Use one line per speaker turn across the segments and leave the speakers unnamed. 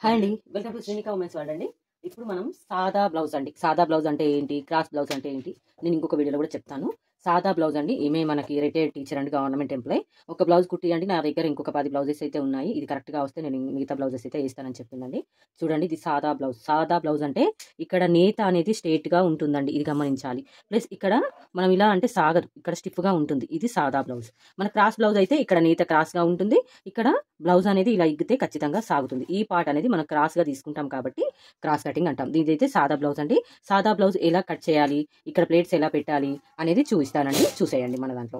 Hi అండి, welcome to Srinika women's world అండి. ఇప్పుడు మనం సాదా బ్లౌజ్ అండి. సాదా బ్లౌజ్ అంటే ఏంటి, క్రాస్ బ్లౌజ్ అంటే ఏంటి, నేను ఇంకొక వీడియోలో కూడా చెప్తాను. సాదా బ్లౌజ్ అండి, ఈమె మనకి రిటైర్డ్ టీచర్ అండి, గవర్నమెంట్ ఎంప్లాయ్. ఒక బ్లౌజ్ కుట్టియండి, నా దగ్గర ఇంకొక 10 బ్లౌజెస్ అయితే ఉన్నాయి. ఇది కరెక్ట్గా వస్తే నేను మిగతా బ్లౌజెస్ అయితే వేస్తానని చెప్తుందండి. చూడండి, ఇది సాదా బ్లౌజ్. సాదా బ్లౌజ్ అంటే ఇక్కడ నేత అనేది స్ట్రేట్గా ఉంటుందండి, ఇది గమనించాలి. ప్లస్ ఇక్కడ మనం ఇలా అంటే సాగదు, ఇక్కడ స్టిఫ్గా ఉంటుంది. ఇది సాదా బ్లౌజ్. మన క్రాస్ బ్లౌజ్ అయితే ఇక్కడ నేత క్రాస్గా ఉంటుంది, ఇక్కడ బ్లౌజ్ అనేది ఇలా ఇగ్గితే ఖచ్చితంగా సాగుతుంది. ఈ పార్ట్ అనేది మనం క్రాస్గా తీసుకుంటాం కాబట్టి క్రాస్ కటింగ్ అంటాం. ఇదైతే సాదా బ్లౌజ్ అండి. సాదా బ్లౌజ్ ఎలా కట్ చేయాలి, ఇక్కడ ప్లేట్స్ ఎలా పెట్టాలి అనేది చూపిస్తానండి, చూసేయండి మన దాంట్లో.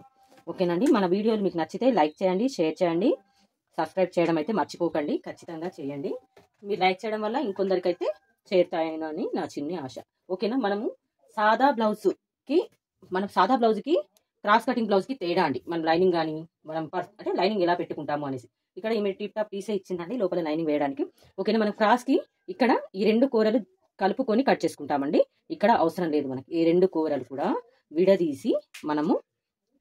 ఓకేనండి, మన వీడియోలు మీకు నచ్చితే లైక్ చేయండి, షేర్ చేయండి, సబ్స్క్రైబ్ చేయడం అయితే మర్చిపోకండి, ఖచ్చితంగా చేయండి. మీరు లైక్ చేయడం వల్ల ఇంకొందరికైతే చేరుతాయని నా చిన్న ఆశ. ఓకేనా, సాదా బ్లౌజ్కి సాదా బ్లౌజ్కి క్రాస్ కటింగ్ బ్లౌజ్కి తేడా అండి. మనం లైనింగ్ కానీ అంటే లైనింగ్ ఎలా పెట్టుకుంటాము అనేసి ఇక్కడ ఈమె టిప్ టాప్ పీసే ఇచ్చిందండి లోపల లైనింగ్ వేయడానికి. ఓకేనా, మనం క్రాస్కి ఇక్కడ ఈ 2 కూరలు కలుపుకొని కట్ చేసుకుంటామండి. ఇక్కడ అవసరం లేదు, మనకి ఈ 2 కూరలు కూడా విడదీసి మనము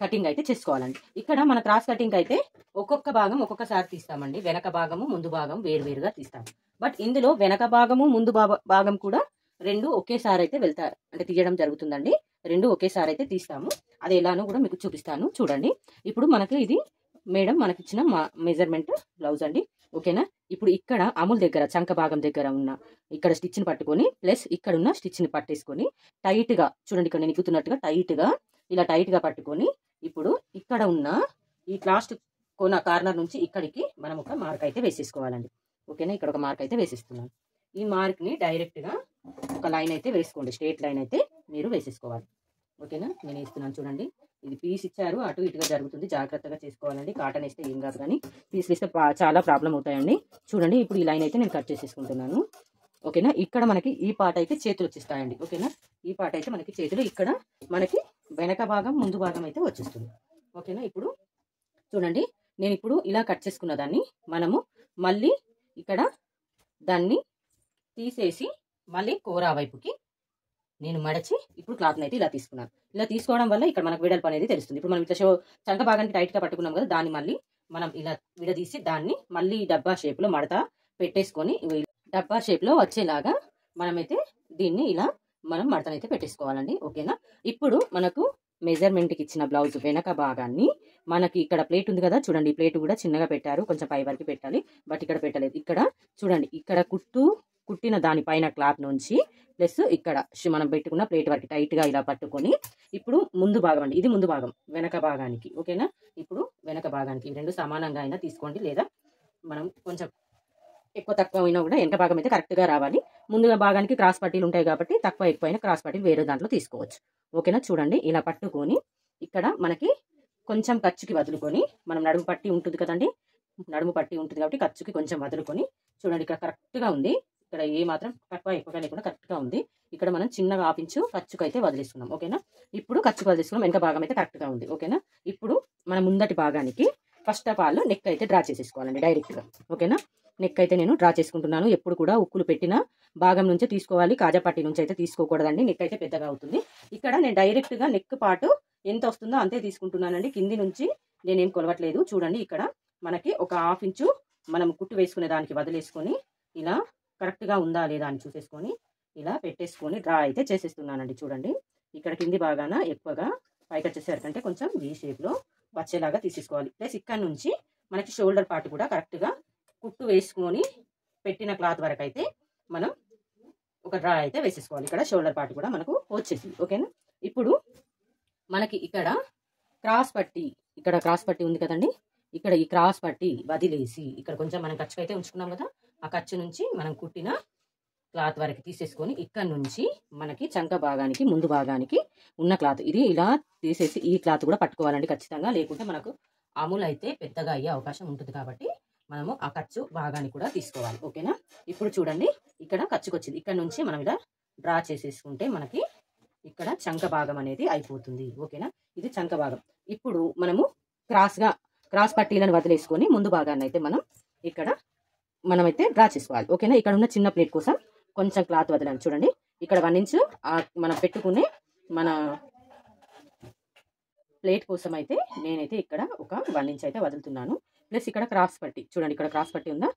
కటింగ్ అయితే చేసుకోవాలండి. ఇక్కడ మన క్రాస్ కటింగ్ అయితే ఒక్కొక్క భాగం ఒక్కొక్కసారి తీస్తామండి. వెనక భాగము ముందు భాగం వేరువేరుగా తీస్తాం. బట్ ఇందులో వెనక భాగము ముందు భాగం కూడా 2 ఒకేసారి అయితే అంటే తీయడం జరుగుతుందండి. 2 ఒకేసారి అయితే తీస్తాము. అది ఎలానో కూడా మీకు చూపిస్తాను, చూడండి. ఇప్పుడు మనకి ఇది మేడం మనకిచ్చిన మెజర్మెంట్ బ్లౌజ్ అండి. ఓకేనా, ఇప్పుడు ఇక్కడ అముల్ దగ్గర చంక భాగం దగ్గర ఉన్న ఇక్కడ స్టిచ్ని పట్టుకొని ప్లస్ ఇక్కడ ఉన్న స్టిచ్ని పట్టేసుకొని టైట్గా చూడండి, ఇక్కడ నేను ఎక్కుతున్నట్టుగా టైట్గా ఇలా టైట్గా పట్టుకొని ఇప్పుడు ఇక్కడ ఉన్న ఈ లాస్ట్ కార్నర్ నుంచి ఇక్కడికి మనం ఒక మార్క్ అయితే వేసేసుకోవాలండి. ఓకేనా, ఇక్కడ ఒక మార్క్ అయితే వేసేస్తున్నాను. ఈ మార్క్ని డైరెక్ట్గా ఒక లైన్ అయితే వేసుకోండి, స్ట్రేట్ లైన్ అయితే మీరు వేసేసుకోవాలి. ఓకేనా, నేను వేస్తున్నాను చూడండి. ఇది పీస్ ఇచ్చారు, అటు ఇటుగా జరుగుతుంది, జాగ్రత్తగా చేసుకోవాలండి. కాటన్ వేస్తే ఏం కాదు, కానీ పీస్ వేస్తే చాలా ప్రాబ్లం అవుతాయండి. చూడండి, ఇప్పుడు ఈ లైన్ అయితే నేను కట్ చేసేసుకుంటున్నాను. ఓకేనా, ఇక్కడ మనకి ఈ పార్ట్ అయితే చేతులు వచ్చేస్తాయండి. ఓకేనా, ఈ పార్ట్ అయితే మనకి చేతులు, ఇక్కడ మనకి వెనక భాగం ముందు భాగం అయితే వచ్చేస్తుంది. ఓకేనా, ఇప్పుడు చూడండి, నేను ఇప్పుడు ఇలా కట్ చేసుకున్న దాన్ని మనము మళ్ళీ ఇక్కడ దాన్ని తీసేసి మళ్ళీ కూర వైపుకి నేను మడచి ఇప్పుడు క్లాత్ని అయితే ఇలా తీసుకున్నాను. ఇలా తీసుకోవడం వల్ల ఇక్కడ మనకు వెడల్పు అనేది తెలుస్తుంది. ఇప్పుడు మనం ఇట్లా చంక భాగానికి టైట్గా పట్టుకున్నాం కదా, దాన్ని మళ్ళీ మనం ఇలా విడదీసి దాన్ని మళ్ళీ డబ్బా షేప్లో మడత పెట్టేసుకొని డబ్బా షేప్లో వచ్చేలాగా మనమైతే దీన్ని ఇలా మనం మడతనైతే పెట్టేసుకోవాలండి. ఓకేనా, ఇప్పుడు మనకు మెజర్మెంట్కి ఇచ్చిన బ్లౌజ్ వెనక భాగాన్ని మనకి ఇక్కడ ప్లేట్ ఉంది కదా, చూడండి, ఈ ప్లేట్ కూడా చిన్నగా పెట్టారు, కొంచెం పై వరకు పెట్టాలి, బట్ ఇక్కడ పెట్టలేదు. ఇక్కడ చూడండి, ఇక్కడ కుట్టిన దానిపైన క్లాత్ నుంచి ప్లస్ ఇక్కడ మనం పెట్టుకున్న ప్లేట్ వరకు టైట్గా ఇలా పట్టుకొని ఇప్పుడు ముందు భాగం అండి, ఇది ముందు భాగం, వెనక భాగానికి. ఓకేనా, ఇప్పుడు వెనక భాగానికి 2 సమానంగా అయినా తీసుకోండి, లేదా మనం కొంచెం ఎక్కువ తక్కువ అయినా కూడా వెనక భాగం అయితే కరెక్ట్గా రావాలి. ముందుగా భాగానికి క్రాస్ పట్టీలు ఉంటాయి కాబట్టి తక్కువ ఎక్కువ అయినా క్రాస్ పట్టీలు వేరే దాంట్లో తీసుకోవచ్చు. ఓకేనా, చూడండి, ఇలా పట్టుకొని ఇక్కడ మనకి కొంచెం ఖర్చుకి వదులుకొని మనం నడుము పట్టి ఉంటుంది కదండి, నడుము పట్టి ఉంటుంది కాబట్టి ఖర్చుకి కొంచెం వదులుకొని చూడండి, ఇక్కడ కరెక్ట్గా ఉంది. ఇక్కడ ఏ మాత్రం తక్కువ ఎక్కువగా లేకుండా కరెక్ట్గా ఉంది. ఇక్కడ మనం చిన్నగా 1/2 ఇంచు ఖర్చుకు అయితే వదిలేసుకున్నాం. ఓకేనా, ఇప్పుడు ఖర్చుకు వదిలేసుకున్నాం, వెనక భాగం అయితే కరెక్ట్గా ఉంది. ఓకేనా, ఇప్పుడు మన ముందటి భాగానికి ఫస్ట్ ఆఫ్ ఆల్ నెక్ అయితే డ్రా చేసేసుకోవాలండి డైరెక్ట్గా. ఓకేనా, నెక్ అయితే నేను డ్రా చేసుకుంటున్నాను. ఎప్పుడు కూడా ఉక్కులు పెట్టిన భాగం నుంచే తీసుకోవాలి, కాజాపట్టి నుంచి అయితే తీసుకోకూడదండి, నెక్ అయితే పెద్దగా అవుతుంది. ఇక్కడ నేను డైరెక్ట్గా నెక్ పాటు ఎంత వస్తుందో అంతే తీసుకుంటున్నానండి, కింది నుంచి నేనేం కొలవట్లేదు. చూడండి, ఇక్కడ మనకి ఒక 1/2 ఇంచు మనం కుట్టు వేసుకునే దానికి వదిలేసుకొని ఇలా కరెక్ట్గా ఉందా లేదా అని చూసేసుకొని ఇలా పెట్టేసుకొని డ్రా అయితే చేసేస్తున్నానండి. చూడండి, ఇక్కడ కింది భాగాన ఎక్కువగా పైకి వచ్చేసరికంటే కొంచెం వీ షేప్లో వచ్చేలాగా తీసేసుకోవాలి. ప్లస్ ఇక్కడ నుంచి మనకి షోల్డర్ పార్ట్ కూడా కరెక్ట్గా కుట్టు వేసుకొని పెట్టిన క్లాత్ వరకు అయితే మనం ఒక డ్రా అయితే వేసేసుకోవాలి. ఇక్కడ షోల్డర్ పార్ట్ కూడా మనకు వచ్చేసింది. ఓకేనా, ఇప్పుడు మనకి ఇక్కడ క్రాస్ పట్టి ఉంది కదండి, ఇక్కడ ఈ క్రాస్ పట్టి వదిలేసి ఇక్కడ కొంచెం మనం ఖర్చు అయితే ఉంచుకున్నాం కదా, ఆ ఖర్చు నుంచి మనం కుట్టిన క్లాత్ వరకు తీసేసుకొని ఇక్కడ నుంచి మనకి చంక భాగానికి ముందు భాగానికి ఉన్న క్లాత్ ఇది ఇలా తీసేసి ఈ క్లాత్ కూడా పట్టుకోవాలండి ఖచ్చితంగా, లేకుంటే మనకు అమూల్ అయితే పెద్దగా అయ్యే అవకాశం ఉంటుంది కాబట్టి మనము ఆ ఖర్చు భాగాన్ని కూడా తీసుకోవాలి. ఓకేనా, ఇప్పుడు చూడండి, ఇక్కడ ఖర్చుకు వచ్చింది, ఇక్కడ నుంచి మనం ఇలా డ్రా చేసేసుకుంటే మనకి ఇక్కడ చంక భాగం అనేది అయిపోతుంది. ఓకేనా, ఇది చంక భాగం. ఇప్పుడు మనము క్రాస్ పట్టీలను వదిలేసుకొని ముందు భాగాన్ని అయితే మనమైతే డ్రా చేసుకోవాలి. ఓకేనా, ఇక్కడ ఉన్న చిన్న ప్లేట్ కోసం కొంచెం క్లాత్ వదలండి. చూడండి, ఇక్కడ 1 ఇంచు మనం పెట్టుకునే మన ప్లేట్ కోసం అయితే నేనైతే ఇక్కడ ఒక 1 ఇంచ్ అయితే వదులుతున్నాను. ప్లస్ ఇక్కడ క్రాస్ పట్టి చూడండి, ఇక్కడ క్రాస్ పట్టి ఉందా,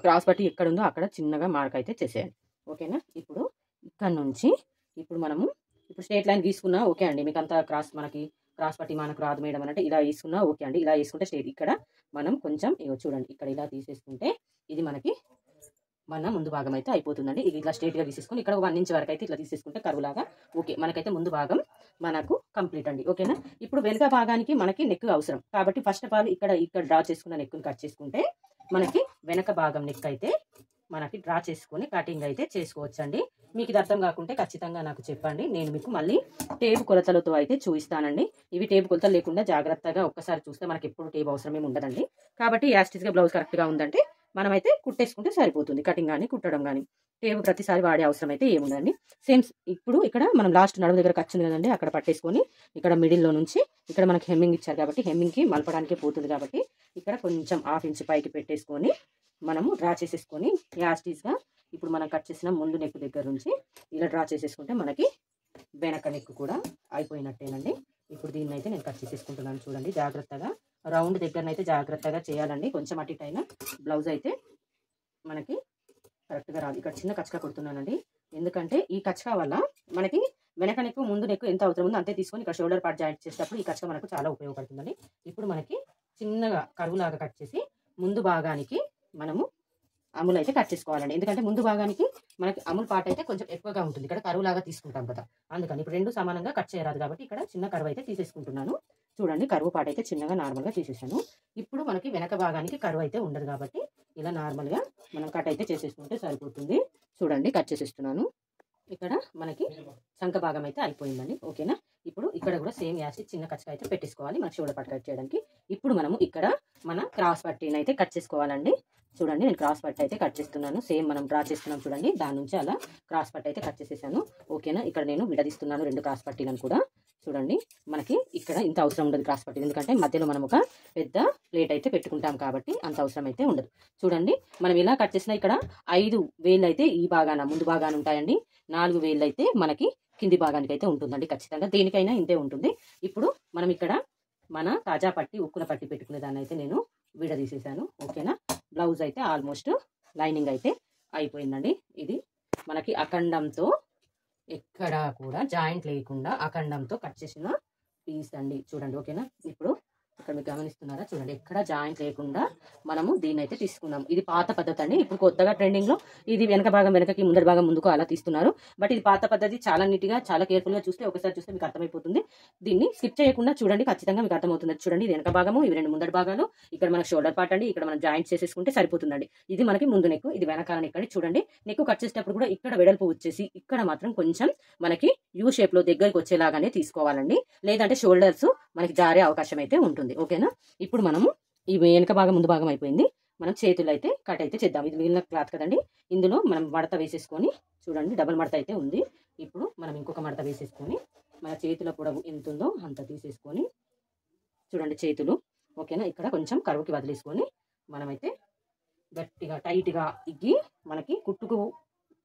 క్రాస్ పట్టి ఎక్కడ ఉందో అక్కడ చిన్నగా మార్క్ అయితే చేసేయండి. ఓకేనా. ఇప్పుడు ఇక్కడ నుంచి ఇప్పుడు మనము ఇప్పుడు స్ట్రేట్ లైన్ గీసుకున్నా ఓకే అండి. మీకు అంతా క్రాస్ పట్టి మనకు రాదు మేడం అంటే ఇలా వేసుకున్నా ఓకే అండి. ఇలా వేసుకుంటే స్ట్రేట్ ఇక్కడ మనం కొంచెం చూడండి ఇక్కడ ఇలా తీసేసుకుంటే ఇది మనకి మన ముందు భాగం అయితే అయిపోతుందండి. ఇది ఇట్లా స్ట్రేట్గా తీసేసుకుని ఇక్కడ 1 ఇంచ్ వరకు అయితే ఇట్లా తీసేసుకుంటే కరువులాగా ఓకే, మనకైతే ముందు భాగం మనకు కంప్లీట్ అండి. ఓకేనా. ఇప్పుడు వెనుక భాగానికి మనకి నెక్ అవసరం కాబట్టి ఫస్ట్ ఆఫ్ ఆల్ ఇక్కడ డ్రా చేసుకున్న నెక్ని కట్ చేసుకుంటే మనకి వెనక భాగం నెక్ అయితే మనకి డ్రా చేసుకొని కటింగ్ అయితే చేసుకోవచ్చండి. మీకు ఇది అర్థం కాకుంటే ఖచ్చితంగా నాకు చెప్పండి, నేను మీకు మళ్ళీ టేపు కొలతలతో అయితే చూపిస్తానండి. ఇవి టేపు కొలతలు లేకుండా జాగ్రత్తగా ఒక్కసారి చూస్తే మనకి ఎప్పుడు టేపు అవసరం ఏమి ఉండదండి. కాబట్టి యాస్టిస్గా బ్లౌజ్ కరెక్ట్గా ఉందంటే మనమైతే కుట్టేసుకుంటే సరిపోతుంది. కటింగ్ కానీ కుట్టడం కానీ టేపు ప్రతిసారి వాడే అవసరం అయితే ఏముండదండి. సేమ్ ఇప్పుడు ఇక్కడ మనం లాస్ట్ నడుము దగ్గర ఖర్చుంది కదండి, అక్కడ పట్టేసుకొని ఇక్కడ మిడిల్లో నుంచి ఇక్కడ మనకి హెమ్మింగ్ ఇచ్చారు కాబట్టి హెమ్మింగ్కి మలపడానికే పోతుంది కాబట్టి ఇక్కడ కొంచెం 1/2 ఇంచ్ పైకి పెట్టేసుకొని మనము డ్రా చేసేసుకొని యాస్టిస్గా ఇప్పుడు మనం కట్ చేసిన ముందు నెక్ దగ్గర నుంచి ఇలా డ్రా చేసేసుకుంటే మనకి వెనక నెక్ కూడా అయిపోయినట్టేనండి. ఇప్పుడు దీన్ని అయితే నేను కట్ చేసేసుకుంటున్నాను. చూడండి జాగ్రత్తగా రౌండ్ దగ్గరనైతే జాగ్రత్తగా చేయాలండి. కొంచెం అటు ఇటు అయినా బ్లౌజ్ అయితే మనకి కరెక్ట్గా రాదు. ఇక్కడ చిన్న కచ్చక కొడుతున్నానండి, ఎందుకంటే ఈ కచ్చక వల్ల మనకి వెనక నెక్ ముందు నెక్ ఎంత అవసరం ఉందో అంతే తీసుకొని ఇక్కడ షోల్డర్ పార్ట్ జాయింట్ చేసేటప్పుడు ఈ కచ్చక మనకు చాలా ఉపయోగపడుతుందండి. ఇప్పుడు మనకి చిన్నగా కరువులాగా కట్ చేసి ముందు భాగానికి మనము అములు అయితే కట్ చేసుకోవాలండి. ఎందుకంటే ముందు భాగానికి మనకి అముల్ పార్ట్ అయితే కొంచెం ఎక్కువగా ఉంటుంది, ఇక్కడ కరువులాగా తీసుకుంటాం కదా, అందుకని ఇప్పుడు రెండు సమానంగా కట్ చేయరాదు కాబట్టి ఇక్కడ చిన్న కరువు అయితే తీసేసుకుంటున్నాను. చూడండి కరువు పార్ట్ అయితే చిన్నగా నార్మల్గా తీసేసాను. ఇప్పుడు మనకి వెనక భాగానికి కరువు అయితే ఉండదు కాబట్టి ఇలా నార్మల్గా మనం కట్ అయితే చేసేసుకుంటే సరిపోతుంది. చూడండి కట్ చేసేస్తున్నాను. ఇక్కడ మనకి సంక భాగం అయితే అయిపోయిందండి. ఓకేనా. ఇప్పుడు ఇక్కడ కూడా సేమ్ యాసిడ్ చిన్న కచ్చక అయితే పెట్టేసుకోవాలి మనకి షోల్డర్ పార్ట్ కట్ చేయడానికి. ఇప్పుడు మనము ఇక్కడ మన క్రాస్ పట్టీని అయితే కట్ చేసుకోవాలండి. చూడండి నేను క్రాస్ పట్టీ అయితే కట్ చేస్తున్నాను. సేమ్ మనం డ్రా చేస్తున్నాం చూడండి, దాని నుంచి అలా క్రాస్ పట్టీ అయితే కట్ చేసేసాను. ఓకేనా. ఇక్కడ నేను విడదీస్తున్నాను 2 క్రాస్ పట్టీలను కూడా. చూడండి మనకి ఇక్కడ ఇంత అవసరం ఉండదు క్రాస్ పట్టీ, ఎందుకంటే మధ్యలో మనం ఒక పెద్ద ప్లేట్ అయితే పెట్టుకుంటాం కాబట్టి అంత అవసరం అయితే ఉండదు. చూడండి మనం ఇలా కట్ చేసిన ఇక్కడ 5 వేళ్ళు అయితే ఈ భాగాన ముందు భాగాన ఉంటాయండి, 4 వేళ్ళు అయితే మనకి కింది భాగానికి అయితే ఉంటుందండి. ఖచ్చితంగా దేనికైనా ఇంతే ఉంటుంది. ఇప్పుడు మనం ఇక్కడ మన తాజా పట్టి ఉక్కున పట్టి పెట్టుకునే దాన్ని అయితే నేను విడదీసేసాను. ఓకేనా. బ్లౌజ్ అయితే ఆల్మోస్ట్ లైనింగ్ అయితే అయిపోయిందండి. ఇది మనకి అఖండంతో ఎక్కడా కూడా జాయింట్ లేకుండా అఖండంతో కట్ చేసిన పీస్ అండి. చూడండి. ఓకేనా. ఇప్పుడు ఇక్కడ మీరు గమనిస్తున్నారా, చూడండి ఎక్కడ జాయింట్ లేకుండా మనము దీన్ని అయితే తీసుకున్నాం. ఇది పాత పద్ధతి అండి. ఇప్పుడు కొత్తగా ట్రెండింగ్ లో ఇది వెనక భాగం వెనకకి ముందరి భాగం ముందుకు అలా తీస్తున్నారు. బట్ ఇది పాత పద్ధతి, చాలా నీట్ గా చాలా కేర్ఫుల్ గా చూస్తే ఒకసారి చూస్తే మీకు అర్థమైపోతుంది. దీన్ని స్కిప్ చేయకుండా చూడండి, ఖచ్చితంగా మీకు అర్థమవుతుంది. చూడండి ఇది వెనక భాగము, ఇవి 2 ముందరి భాగాలు, ఇక్కడ మనకు షోల్డర్ పార్ట్ అండి, ఇక్కడ మనం జాయింట్ చేసేసుకుంటే సరిపోతుందండి. ఇది మనకి ముందు నెక్, ఇది వెనకాల నెక్ అండి. చూడండి నెక్ కట్ చేసేటప్పుడు కూడా ఇక్కడ వెడల్పు వచ్చేసి ఇక్కడ మాత్రం కొంచెం మనకి యూ షేప్ లో దగ్గరికి వచ్చేలాగానే తీసుకోవాలండి, లేదంటే షోల్డర్స్ మనకి జారే అవకాశం అయితే ఉంటుంది. ఓకేనా. ఇప్పుడు మనము ఈ వెనక భాగం ముందు భాగం అయిపోయింది, మనం చేతులు అయితే కట్ అయితే చేద్దాం. ఇది మిగిలిన క్లాత్ కదండి, ఇందులో మనం మడత వేసేసుకొని చూడండి డబల్ మడత అయితే ఉంది. ఇప్పుడు మనం ఇంకొక మడత వేసేసుకొని మన చేతుల పొడవు ఎంత ఉందో అంత తీసేసుకొని చూడండి చేతులు. ఓకేనా. ఇక్కడ కొంచెం కరువుకి వదిలేసుకొని మనమైతే గట్టిగా టైట్గా ఇగ్గి మనకి కుట్టుకు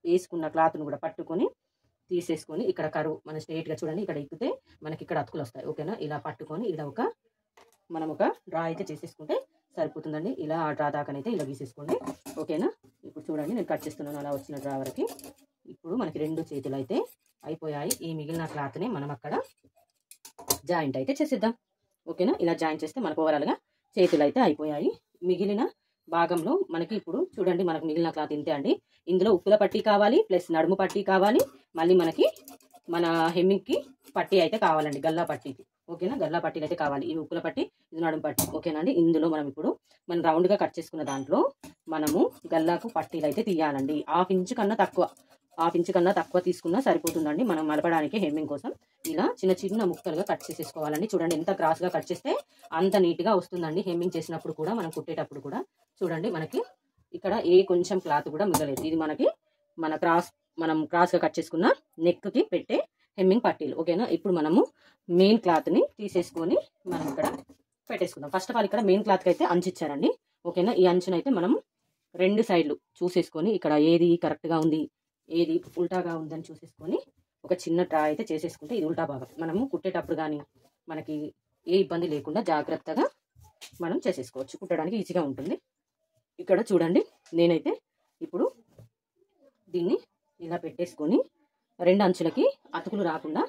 వేసుకున్న క్లాత్ను కూడా పట్టుకొని తీసేసుకొని ఇక్కడ కరువు మన స్ట్రైట్గా చూడండి ఇక్కడ ఇగ్గితే మనకి ఇక్కడ అతుకులు వస్తాయి. ఓకేనా. ఇలా పట్టుకొని ఇలా మనం ఒక డ్రా అయితే చేసేసుకుంటే సరిపోతుందండి. ఇలా ఆ డ్రా దాకానైతే ఇలా గీసేసుకోండి. ఓకేనా. ఇప్పుడు చూడండి నేను కట్ చేస్తున్నాను అలా వచ్చిన డ్రా వరకు. ఇప్పుడు మనకి 2 చేతులు అయితే అయిపోయాయి. ఈ మిగిలిన క్లాత్ని మనం అక్కడ జాయింట్ అయితే చేసేద్దాం. ఓకేనా. ఇలా జాయింట్ చేస్తే మనకు ఓవరాల్గా చేతులు అయితే అయిపోయాయి. మిగిలిన భాగంలో మనకి ఇప్పుడు చూడండి మనకు మిగిలిన క్లాత్ ఇంతే అండి. ఇందులో ఉక్కుల పట్టీ కావాలి, ప్లస్ నడుము పట్టీ కావాలి, మళ్ళీ మనకి మన హెమ్మింగ్కి పట్టీ అయితే కావాలండి, గల్లా పట్టీకి. ఓకేనా. గల్లా పట్టీలు అయితే కావాలి. ఇది ఉక్కుల పట్టీ, ఇది నడుము పట్టీ. ఓకేనా అండి. ఇందులో మనం ఇప్పుడు మనం రౌండ్గా కట్ చేసుకున్న దాంట్లో మనము గల్లాకు పట్టీలు అయితే తీయాలండి. 1/2 ఇంచ్ కన్నా తక్కువ, 1/2 ఇంచ్ కన్నా తక్కువ తీసుకున్నా సరిపోతుందండి మనం మలపడానికి హెమ్మింగ్ కోసం. ఇలా చిన్న చిన్న ముక్కలుగా కట్ చేసేసుకోవాలండి. చూడండి ఎంత క్రాస్గా కట్ చేస్తే అంత నీట్గా వస్తుందండి హెమ్మింగ్ చేసినప్పుడు కూడా, మనం కుట్టేటప్పుడు కూడా. చూడండి మనకి ఇక్కడ కొంచెం క్లాత్ కూడా మిగలేదు. ఇది మనకి మనం క్రాస్గా కట్ చేసుకున్న నెక్కి పెట్టే హెమ్మింగ్ పట్టీలు. ఓకేనా. ఇప్పుడు మనము మెయిన్ క్లాత్ని తీసేసుకొని మనం ఇక్కడ పెట్టేసుకుందాం. ఫస్ట్ ఆఫ్ ఆల్ ఇక్కడ మెయిన్ క్లాత్కి అయితే అంచు ఇచ్చారండి. ఓకేనా. ఈ అంచునైతే మనం 2 సైడ్లు చూసేసుకొని ఇక్కడ ఏది కరెక్ట్గా ఉంది ఏది ఉల్టాగా ఉందని చూసేసుకొని ఒక చిన్న డ్రా అయితే చేసేసుకుంటే ఇది ఉల్టా భాగం. మనము కుట్టేటప్పుడు కానీ మనకి ఏ ఇబ్బంది లేకుండా జాగ్రత్తగా మనం చేసేసుకోవచ్చు, కుట్టడానికి ఈజీగా ఉంటుంది. ఇక్కడ చూడండి, నేనైతే ఇప్పుడు దీన్ని ఇలా పెట్టేసుకొని 2 అంచులకి అతుకులు రాకుండా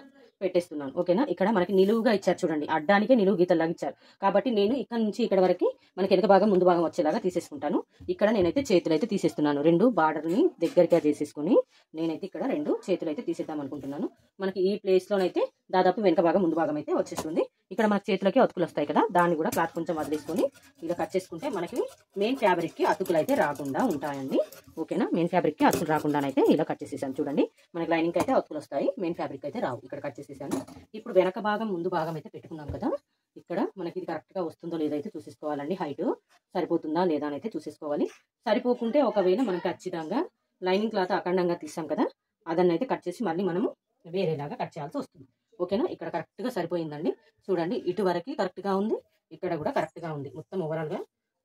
పెట్టేస్తున్నాను. ఓకేనా. ఇక్కడ మనకి నిలువుగా ఇచ్చారు చూడండి, అడ్డానికే నిలువు గీతలాగా ఇచ్చారు. కాబట్టి నేను ఇక్కడ నుంచి ఇక్కడ వరకు మనకి వెనక భాగం ముందు భాగం వచ్చేలాగా తీసేసుకుంటాను. ఇక్కడ నేనైతే చేతులు అయితే తీసేస్తున్నాను. 2 బార్డర్ని దగ్గరగా చేసేసుకుని నేనైతే ఇక్కడ 2 చేతులు అయితే తీసేద్దాం అనుకుంటున్నాను. మనకి ఈ ప్లేస్లోనైతే దాదాపు వెనక భాగం ముందు భాగం అయితే వచ్చేస్తుంది. ఇక్కడ మనకి చేతులకి అతుకులు వస్తాయి కదా, దాన్ని కూడా క్లాత్ కొంచెం వదిలేసుకొని ఇలా కట్ చేసుకుంటే మనకి మెయిన్ ఫ్యాబ్రిక్కి అతుకులు అయితే రాకుండా ఉంటాయండి. ఓకేనా. మెయిన్ ఫ్యాబ్రిక్కి అతుకులు రాకుండానైతే ఇలా కట్ చేసేసాను. చూడండి, మనకి లైనింగ్ అయితే అతుకులు వస్తాయి, మెయిన్ ఫ్యాబ్రిక్ అయితే రావు. ఇక్కడ కట్ చేసేసాను. ఇప్పుడు వెనక భాగం ముందు భాగం అయితే పెట్టుకున్నాం కదా, ఇక్కడ మనకి ఇది కరెక్ట్గా వస్తుందో లేదో అయితే చూసేసుకోవాలండి. హైట్ సరిపోతుందా లేదా అని అయితే చూసేసుకోవాలి. సరిపోకుంటే ఒకవేళ మనం ఖచ్చితంగా లైనింగ్ క్లాత్ అఖండంగా తీసాం కదా, అదన్నీ అయితే కట్ చేసి మళ్ళీ మనము వేరేలాగా కట్ చేయాల్సి వస్తుంది. ఓకేనా. ఇక్కడ కరెక్ట్గా సరిపోయిందండి. చూడండి, ఇటు వరకు కరెక్ట్గా ఉంది, ఇక్కడ కూడా కరెక్ట్గా ఉంది. మొత్తం ఓవరాల్గా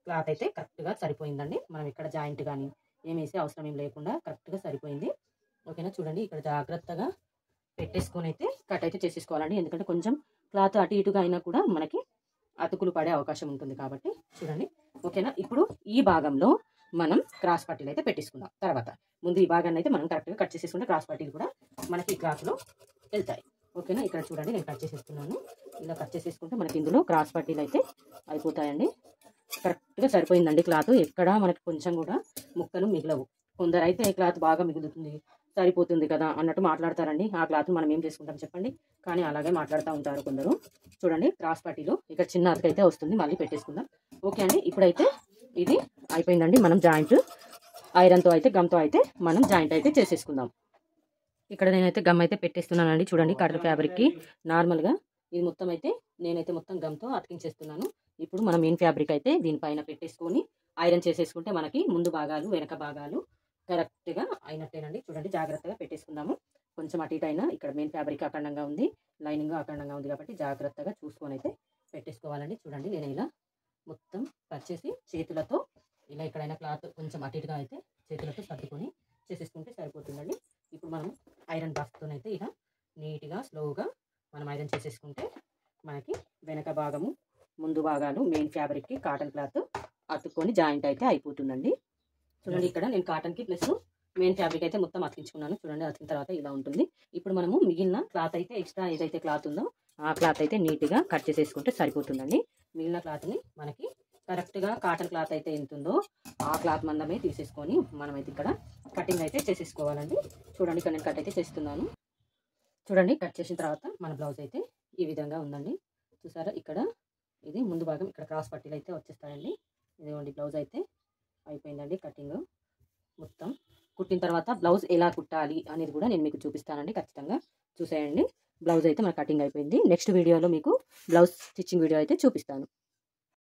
క్లాత్ అయితే కరెక్ట్గా సరిపోయిందండి. మనం ఇక్కడ జాయింట్ కానీ ఏమేసే అవసరం ఏం లేకుండా కరెక్ట్గా సరిపోయింది. ఓకేనా. చూడండి, ఇక్కడ జాగ్రత్తగా పెట్టేసుకొని అయితే కట్ అయితే చేసేసుకోవాలండి. ఎందుకంటే కొంచెం క్లాత్ అటు ఇటుగా అయినా కూడా మనకి అతుకులు పడే అవకాశం ఉంటుంది కాబట్టి చూడండి. ఓకేనా. ఇప్పుడు ఈ భాగంలో మనం క్రాస్ పట్టీలు అయితే పెట్టేసుకుందాం. తర్వాత ముందు ఈ భాగాన్ని అయితే మనం కరెక్ట్గా కట్ చేసేసుకుంటే క్రాస్ పట్టీలు కూడా మనకి ఈ క్లాత్లో వెళ్తాయి. ఓకేనా. ఇక్కడ చూడండి, నేను కట్ చేసేస్తున్నాను. ఇలా కట్ చేసేసుకుంటే మనకి ఇందులో క్రాస్ పట్టీలు అయితే అయిపోతాయండి. కరెక్ట్గా సరిపోయిందండి క్లాత్. ఎక్కడ మనకి కొంచెం కూడా ముక్కలు మిగలవు. కొందరు అయితే క్లాత్ బాగా మిగులుతుంది, సరిపోతుంది కదా అన్నట్టు మాట్లాడతారండి. ఆ క్లాత్ మనం ఏం చేసుకుంటాం చెప్పండి, కానీ అలాగే మాట్లాడుతూ ఉంటారు కొందరు. చూడండి, క్రాస్ పట్టీలో ఇక్కడ చిన్న అతుకైతే వస్తుంది, మళ్ళీ పెట్టేసుకుందాం. ఓకే అండి. ఇప్పుడైతే ఇది అయిపోయిందండి. మనం జాయింట్ ఐరన్తో అయితే గమ్తో అయితే మనం జాయింట్ అయితే చేసేసుకుందాం. ఇక్కడ నేనైతే గమ్ అయితే పెట్టేస్తున్నానండి. చూడండి, కటర్ ఫ్యాబ్రిక్కి నార్మల్గా ఇది మొత్తం అయితే నేనైతే మొత్తం గమ్తో అతికించేస్తున్నాను. ఇప్పుడు మనం మెయిన్ ఫ్యాబ్రిక్ అయితే దీనిపైన పెట్టేసుకొని ఐరన్ చేసేసుకుంటే మనకి ముందు భాగాలు వెనక భాగాలు కరెక్ట్గా అయినట్టేనండి. చూడండి, జాగ్రత్తగా పెట్టేసుకుందాము. కొంచెం అటు ఇటు అయినా ఇక్కడ మెయిన్ ఫ్యాబ్రిక్ అఖండంగా ఉంది, లైనింగ్ అఖండంగా ఉంది కాబట్టి జాగ్రత్తగా చూసుకొని అయితే పెట్టేసుకోవాలండి. చూడండి, నేను ఇలా మొత్తం కట్ చేసి చేతులతో ఇలా ఎక్కడైనా క్లాత్ కొంచెం అటు ఇటుగా అయితే చేతులతో సర్దుకొని చేసేసుకుంటే సరిపోతుందండి. ఇప్పుడు మనం ఐరన్ బాక్స్తోనైతే ఇలా నీట్గా స్లోగా మనం ఐరన్ చేసేసుకుంటే మనకి వెనక భాగము ముందు భాగాలు మెయిన్ ఫ్యాబ్రిక్కి కాటన్ క్లాత్ అతుక్కొని జాయింట్ అయితే అయిపోతుందండి. చూడండి, ఇక్కడ నేను కాటన్కి ప్లస్ మెయిన్ ఫ్యాబ్రిక్ అయితే మొత్తం అతికించుకున్నాను. చూడండి, అతికిన తర్వాత ఇలా ఉంటుంది. ఇప్పుడు మనము మిగిలిన క్లాత్ అయితే ఎక్స్ట్రా ఏదైతే క్లాత్ ఉందో ఆ క్లాత్ అయితే నీట్గా కట్ చేసేసుకుంటే సరిపోతుందండి. మిగిలిన క్లాత్ని మనకి కరెక్ట్గా కాటన్ క్లాత్ అయితే ఎంత ఉందో ఆ క్లాత్ మందమే తీసేసుకొని మనమైతే ఇక్కడ కటింగ్ అయితే చేసేసుకోవాలండి. చూడండి, ఇక్కడ నేను కట్ అయితే చేస్తున్నాను. చూడండి, కట్ చేసిన తర్వాత మన బ్లౌజ్ అయితే ఈ విధంగా ఉందండి. చూసారా, ఇక్కడ ఇది ముందు భాగం, ఇక్కడ క్రాస్ పట్టీలు అయితే వచ్చేస్తాయండి. ఇదిగోండి, బ్లౌజ్ అయితే అయిపోయిందండి. కటింగ్ మొత్తం కుట్టిన తర్వాత బ్లౌజ్ ఎలా కుట్టాలి అనేది కూడా నేను మీకు చూపిస్తానండి. ఖచ్చితంగా చూసేయండి. బ్లౌజ్ అయితే మన కటింగ్ అయిపోయింది. నెక్స్ట్ వీడియోలో మీకు బ్లౌజ్ స్టిచ్చింగ్ వీడియో అయితే చూపిస్తాను.